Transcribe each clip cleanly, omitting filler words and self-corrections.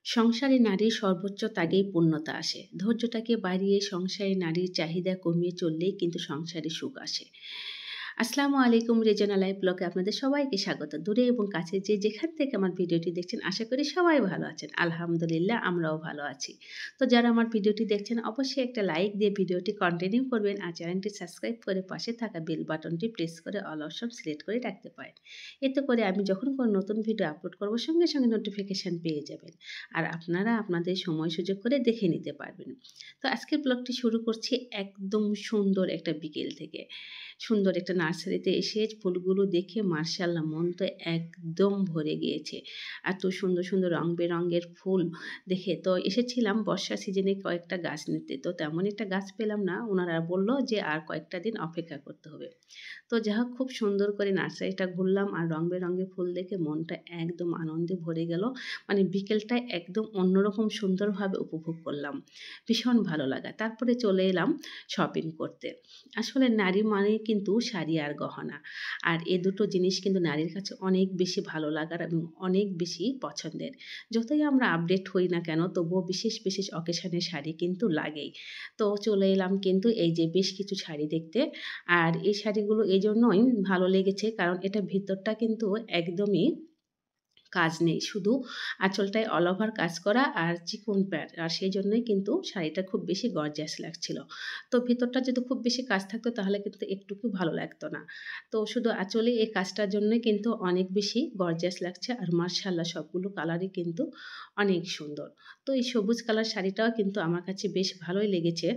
সংসারে নারীর সর্বোচ্চ ত্যাগেই পূর্ণতা আসে। ধৈর্যটাকে বাড়িয়ে সংসারে নারীর চাহিদা কমিয়ে চললেই কিন্তু সংসারে সুখ আসে। আসসালামু আলাইকুম, রেজনা লাইভ ব্লগে আপনাদের সবাইকে স্বাগত। দূরে এবং কাছে যে যেখান থেকে আমার ভিডিওটি দেখছেন, আশা করি সবাই ভালো আছেন। আলহামদুলিল্লাহ, আমরাও ভালো আছি। তো যারা আমার ভিডিওটি দেখছেন, অবশ্যই একটা লাইক দিয়ে ভিডিওটি কন্টিনিউ করবেন আর চ্যানেলটি সাবস্ক্রাইব করে পাশে থাকা বেল বাটনটি প্রেস করে অল অপশন সিলেক্ট করে রাখতে পারেন। এতে করে আমি যখন কোনো নতুন ভিডিও আপলোড করব, সঙ্গে সঙ্গে নোটিফিকেশান পেয়ে যাবেন। আর আপনারা আপনাদের সময় সুযোগ করে দেখে নিতে পারবেন। তো আজকের ব্লগটি শুরু করছি একদম সুন্দর একটা বিকেল থেকে। সুন্দর একটা নার্সারিতে এসে ফুলগুলো দেখে মার্শাল্লাহ, মন তো একদম ভরে গিয়েছে। এত সুন্দর সুন্দর রং বেরঙের ফুল দেখে তো এসেছিলাম বর্ষা সিজনে কয়েকটা গাছ নিতে। তো তেমন একটা গাছ পেলাম না, ওনারা বলল যে আর কয়েকটা দিন অপেক্ষা করতে হবে। তো যাই হোক, খুব সুন্দর করে নার্সারিটা ঘুরলাম আর রং বেরঙের ফুল দেখে মনটা একদম আনন্দে ভরে গেল। মানে বিকেলটা একদম অন্যরকম সুন্দরভাবে উপভোগ করলাম। ভীষণ ভালো লাগা। তারপরে চলে এলাম শপিং করতে। আসলে নারী মানে কিন্তু শাড়ি আর গহনা। আর এ দুটো জিনিস কিন্তু নারীর কাছে অনেক বেশি ভালো লাগার এবং অনেক বেশি পছন্দের। যতই আমরা আপডেট হই না কেন, তবুও বিশেষ বিশেষ অকেশনে শাড়ি কিন্তু লাগেই। তো চলে এলাম কিন্তু এই যে বেশ কিছু শাড়ি দেখতে। আর এই শাড়িগুলো এজন্যই ভালো লেগেছে, কারণ এটা ভিতরটা কিন্তু একদমই কাজ নেই। শুধু আঁচলটায় অল ওভার কাজ করা আর চিকন প্যাড। আর সেজন্যই কিন্তু শাড়িটা খুব বেশি গর্জিয়াস লাগছিল। তো ভিতরটা যদি খুব বেশি কাজ থাকতো তাহলে কিন্তু একটুকু ভালো লাগতো না। তো শুধু আঁচলে এই কাজটার জন্যই কিন্তু অনেক বেশি গর্জিয়াস লাগছে। আর মাশাআল্লাহ, সবগুলো কালারই কিন্তু অনেক সুন্দর। তো এই সবুজ কালার শাড়িটাও কিন্তু আমার কাছে বেশ ভালোই লেগেছে।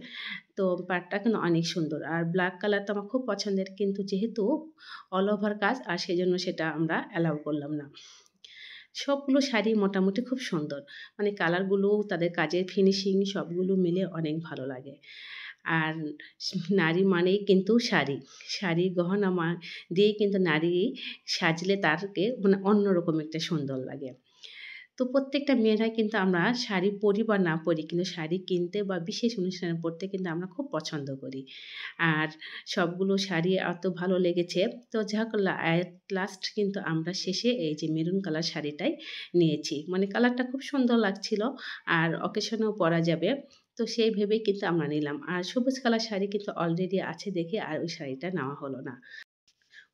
তো পাড়টা কিন্তু অনেক সুন্দর। আর ব্ল্যাক কালার তো আমার খুব পছন্দের, কিন্তু যেহেতু অল ওভার কাজ আর সেজন্য সেটা আমরা অ্যালাউ করলাম না। সবগুলো শাড়ি মোটামুটি খুব সুন্দর। মানে কালারগুলো, তাদের কাজের ফিনিশিং সবগুলো মিলে অনেক ভালো লাগে। আর নারী মানেই কিন্তু শাড়ি। শাড়ি গহনা দিয়েই কিন্তু নারী সাজলে তারকে মানে অন্যরকম একটা সুন্দর লাগে। তো প্রত্যেকটা মেয়েরাই কিন্তু আমরা শাড়ি পরি বা না পরি, কিন্তু শাড়ি কিনতে বা বিশেষ অনুষ্ঠানে পরতে কিন্তু আমরা খুব পছন্দ করি। আর সবগুলো শাড়ি এত ভালো লেগেছে। তো যাক, এট লাস্ট কিন্তু আমরা শেষে এই যে মেরুন কালার শাড়িটাই নিয়েছি। মানে কালারটা খুব সুন্দর লাগছিল আর অকেশনেও পরা যাবে। তো সেই ভেবেই কিন্তু আমরা নিলাম। আর সবুজ কালার শাড়ি কিন্তু অলরেডি আছে দেখে আর ওই শাড়িটা নেওয়া হলো না।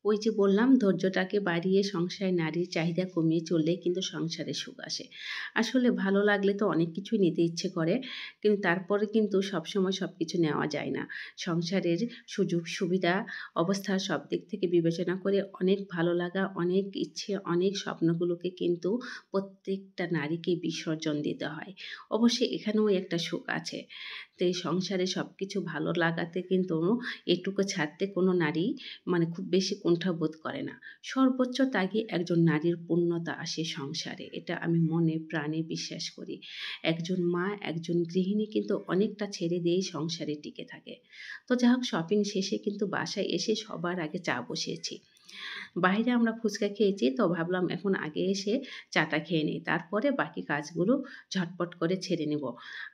ওই যে বললাম, ধৈর্যটাকে বাড়িয়ে সংসারে নারীর চাহিদা কমিয়ে চললেই কিন্তু সংসারে সুখ আসে। আসলে ভালো লাগলে তো অনেক কিছুই নিতে ইচ্ছে করে, কিন্তু তারপরে কিন্তু সবসময় সব কিছু নেওয়া যায় না। সংসারের সুযোগ সুবিধা অবস্থা সব দিক থেকে বিবেচনা করে অনেক ভালো লাগা, অনেক ইচ্ছে, অনেক স্বপ্নগুলোকে কিন্তু প্রত্যেকটা নারীকে বিসর্জন দিতে হয়। অবশ্যই এখানেও একটা সুখ আছে। তো এই সংসারে সব কিছু ভালো লাগাতে কিন্তু এটুকু ছাড়তে কোনো নারী মানে খুব বেশি কুণ্ঠাবোধ করে না। সর্বোচ্চ ত্যাগে একজন নারীর পূর্ণতা আসে সংসারে। এটা আমি মনে প্রাণে বিশ্বাস করি। একজন মা, একজন গৃহিণী কিন্তু অনেকটা ছেড়ে দিয়েই সংসারে টিকে থাকে। তো যাই হোক, শপিং শেষে কিন্তু বাসায় এসে সবার আগে চা বসিয়েছি। বাইরে আমরা ফুচকা খেয়েছি, তো ভাবলাম এখন আগে এসে চাটা খেয়ে নিই। তারপরে বাকি কাজগুলো ঝটপট করে ছেড়ে নেব।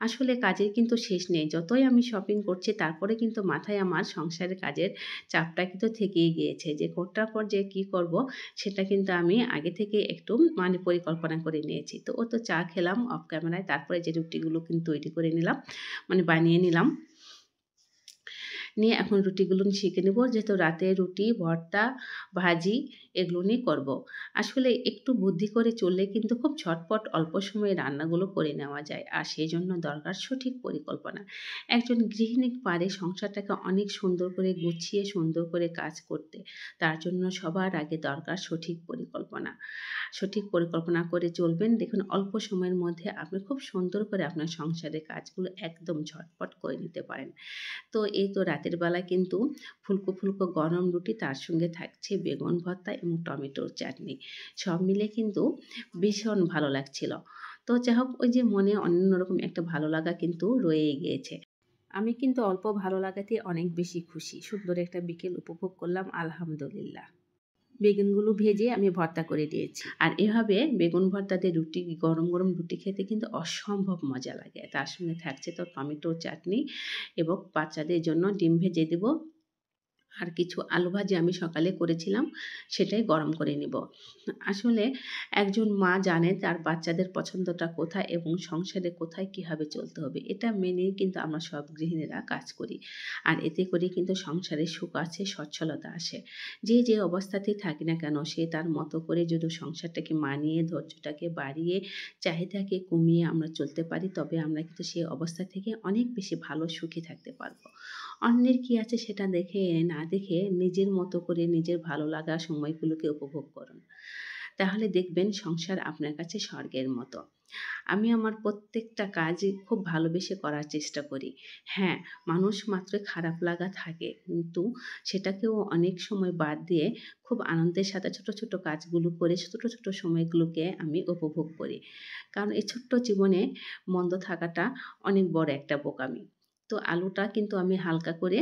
আসলে কাজের কিন্তু শেষ নেই। যতই আমি শপিং করছি তারপরে কিন্তু মাথায় আমার সংসারের কাজের চাপটা কিন্তু থেকেই গিয়েছে। যে কোনটার পর যে কি করব সেটা কিন্তু আমি আগে থেকে একটু মানে পরিকল্পনা করে নিয়েছি। তো ও তো চা খেলাম অফ ক্যামেরায়। তারপরে যে রুটিগুলো কিন্তু তৈরি করে নিলাম, মানে বানিয়ে নিলাম। নিয়ে এখন রুটিগুলো সেঁকে নেব, যেহেতু রাতে রুটি, ভর্তা, ভাজি এগুলো নিয়ে করব। আসলে একটু বুদ্ধি করে চললে কিন্তু খুব ঝটপট অল্প সময়ে রান্নাগুলো করে নেওয়া যায়। আর সেই জন্য দরকার সঠিক পরিকল্পনা। একজন গৃহিণী পারে সংসারটাকে অনেক সুন্দর করে গুছিয়ে সুন্দর করে কাজ করতে। তার জন্য সবার আগে দরকার সঠিক পরিকল্পনা। সঠিক পরিকল্পনা করে চলবেন, দেখুন অল্প সময়ের মধ্যে আপনি খুব সুন্দর করে আপনার সংসারের কাজগুলো একদম ঝটপট করে নিতে পারেন। তো এই তো রাতের বেলা কিন্তু ফুলকো ফুলকো গরম রুটি, তার সঙ্গে থাকছে বেগুন ভর্তা এবং টমেটোর চাটনি। সব মিলে কিন্তু ভীষণ ভালো লাগছিল। তো যাই হোক, ওই যে মনে অন্যরকম একটা ভালো লাগা কিন্তু রয়েই গিয়েছে। আমি কিন্তু অল্প ভালো লাগাতে অনেক বেশি খুশি। সুন্দর একটা বিকেল উপভোগ করলাম, আলহামদুলিল্লাহ। বেগুনগুলো ভেজে আমি ভর্তা করে দিয়েছি। আর এভাবে বেগুন ভর্তা দিয়ে রুটি, গরম গরম রুটি খেতে কিন্তু অসম্ভব মজা লাগে। তার সঙ্গে থাকছে তো টমেটো চাটনি এবং বাচ্চাদের জন্য ডিম ভেজে দেব। আর কিছু আলু ভাজি আমি সকালে করেছিলাম, সেটাই গরম করে নিব। আসলে একজন মা জানে তার বাচ্চাদের পছন্দটা কোথায় এবং সংসারে কোথায় কিভাবে চলতে হবে, এটা মেনেই কিন্তু আমরা সব গৃহিণীরা কাজ করি। আর এতে করে কিন্তু সংসারে সুখ আছে, সচ্ছলতা আসে। যে যে অবস্থাতেই থাকি না কেন সে তার মতো করে যদি সংসারটাকে মানিয়ে ধৈর্যটাকে বাড়িয়ে চাহিদাকে কমিয়ে আমরা চলতে পারি, তবে আমরা কিন্তু সেই অবস্থা থেকে অনেক বেশি ভালো সুখী থাকতে পারবো। অন্যের কি আছে সেটা দেখে না দেখে নিজের মতো করে নিজের ভালো লাগা সময়গুলোকে উপভোগ করুন। তাহলে দেখবেন সংসার আপনার কাছে স্বর্গের মতো। আমি আমার প্রত্যেকটা কাজই খুব ভালোবেসে করার চেষ্টা করি। হ্যাঁ, মানুষ মাত্রই খারাপ লাগা থাকে, কিন্তু সেটাকেও অনেক সময় বাদ দিয়ে খুব আনন্দের সাথে ছোট, ছোট কাজগুলো করে ছোট, ছোট সময়গুলোকে আমি উপভোগ করি। কারণ এই ছোট্ট জীবনে মন্দ থাকাটা অনেক বড় একটা বোকামি। তো আলুটা কিন্তু আমি হালকা করে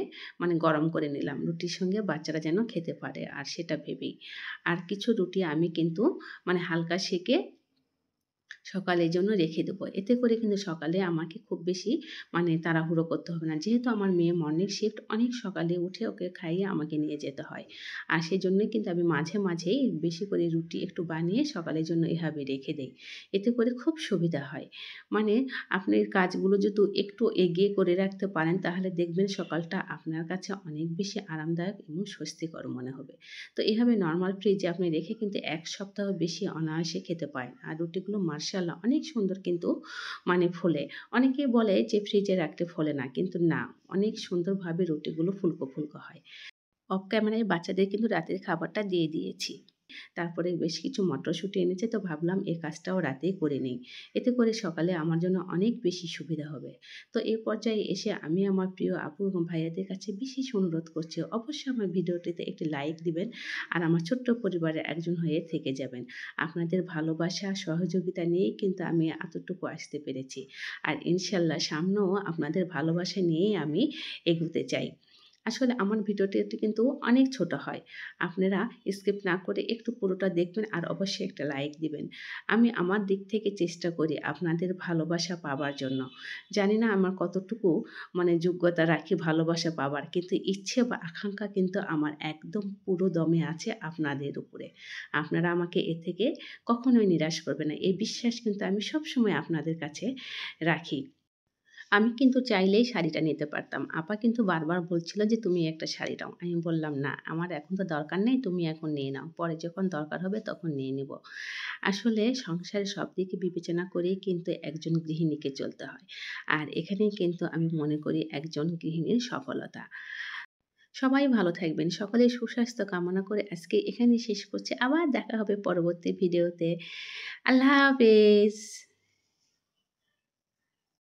গরম করে নিলাম। রুটির সঙ্গে বাচ্চারা যেন খেতে পারে আর সেটা ভেবেই। আর কিছু রুটি আমি কিন্তু হালকা সেঁকে সকালের জন্য রেখে দেবো। এতে করে কিন্তু সকালে আমাকে খুব বেশি তাড়াহুড়ো করতে হবে না। যেহেতু আমার মেয়ে মর্নিং শিফট, অনেক সকালে উঠে ওকে খাইয়ে আমাকে নিয়ে যেতে হয়। আর সেজন্যই কিন্তু আমি মাঝে, মাঝেই বেশি করে রুটি একটু বানিয়ে সকালের জন্য এভাবে রেখে দেই। এতে করে খুব সুবিধা হয়। মানে আপনি কাজগুলো যদি একটু এগিয়ে করে রাখতে পারেন, তাহলে দেখবেন সকালটা আপনার কাছে অনেক বেশি আরামদায়ক এবং স্বস্তিকর মনে হবে। তো এভাবে নরমাল ফ্রিজে আপনি রেখে কিন্তু ১ সপ্তাহ বেশি অনায়াসে খেতে পারেন। আর রুটিগুলো মাশাআল্লাহ অনেক সুন্দর কিন্তু ফোলে। অনেকেই বলে যে ফ্রিজে রাখলে ফোলে না। কিন্তু না, অনেক সুন্দরভাবে রুটিগুলো ফুলকো, ফুলকো হয়। অফ ক্যামেরায় বাচ্চাদের কিন্তু রাতের খাবারটা দিয়ে দিয়েছি। তারপরে বেশ কিছু মটরশুঁটি এনেছে, তো ভাবলাম এই কাজটাও রাতেই করে নেই। এতে করে সকালে আমার জন্য অনেক বেশি সুবিধা হবে। তো এই পর্যায়ে এসে আমি আমার প্রিয় আপু এবং ভাইয়াদের কাছে বিশেষ অনুরোধ করছি, অবশ্যই আমার ভিডিওটিতে একটি লাইক দিবেন আর আমার ছোট্ট পরিবারের একজন হয়ে থেকে যাবেন। আপনাদের ভালোবাসা, সহযোগিতা নিয়েই কিন্তু আমি এতটুকু আসতে পেরেছি। আর ইনশাল্লাহ সামনেও আপনাদের ভালোবাসা নিয়েই আমি এগোতে চাই। আসলে আমার ভিডিওটি কিন্তু অনেক ছোট হয়। আপনারা স্কিপ না করে একটু পুরোটা দেখবেন আর অবশ্যই একটা লাইক দিবেন। আমি আমার দিক থেকে চেষ্টা করি আপনাদের ভালোবাসা পাবার জন্য। জানি না আমার কতটুকু যোগ্যতা রাখি ভালোবাসা পাবার, কিন্তু ইচ্ছে বা আকাঙ্ক্ষা কিন্তু আমার একদম পুরো দমে আছে আপনাদের উপরে। আপনারা আমাকে এ থেকে কখনোই নিরাশ করবেন না। এই বিশ্বাস কিন্তু আমি সবসময় আপনাদের কাছে রাখি। আমি কিন্তু চাইলেই শাড়িটা নিতে পারতাম। আপা কিন্তু বারবার বলছিল যে, "তুমি একটা শাড়ি নাও।" আমি বললাম, "না, আমার এখন তো দরকার নেই। তুমি এখন নিয়ে নাও। পরে যখন দরকার হবে তখন নিয়ে নিব।" আসলে সংসারের সব দিকে বিবেচনা করেই কিন্তু একজন গৃহিণীকে চলতে হয়। আর এখানেই কিন্তু আমি মনে করি একজন গৃহিণীর সফলতা। সবাই ভালো থাকবেন। সকলের সুস্বাস্থ্য কামনা করে আজকে এখানেই শেষ করছি। আবার দেখা হবে পরবর্তী ভিডিওতে। আল্লাহ হাফেজ।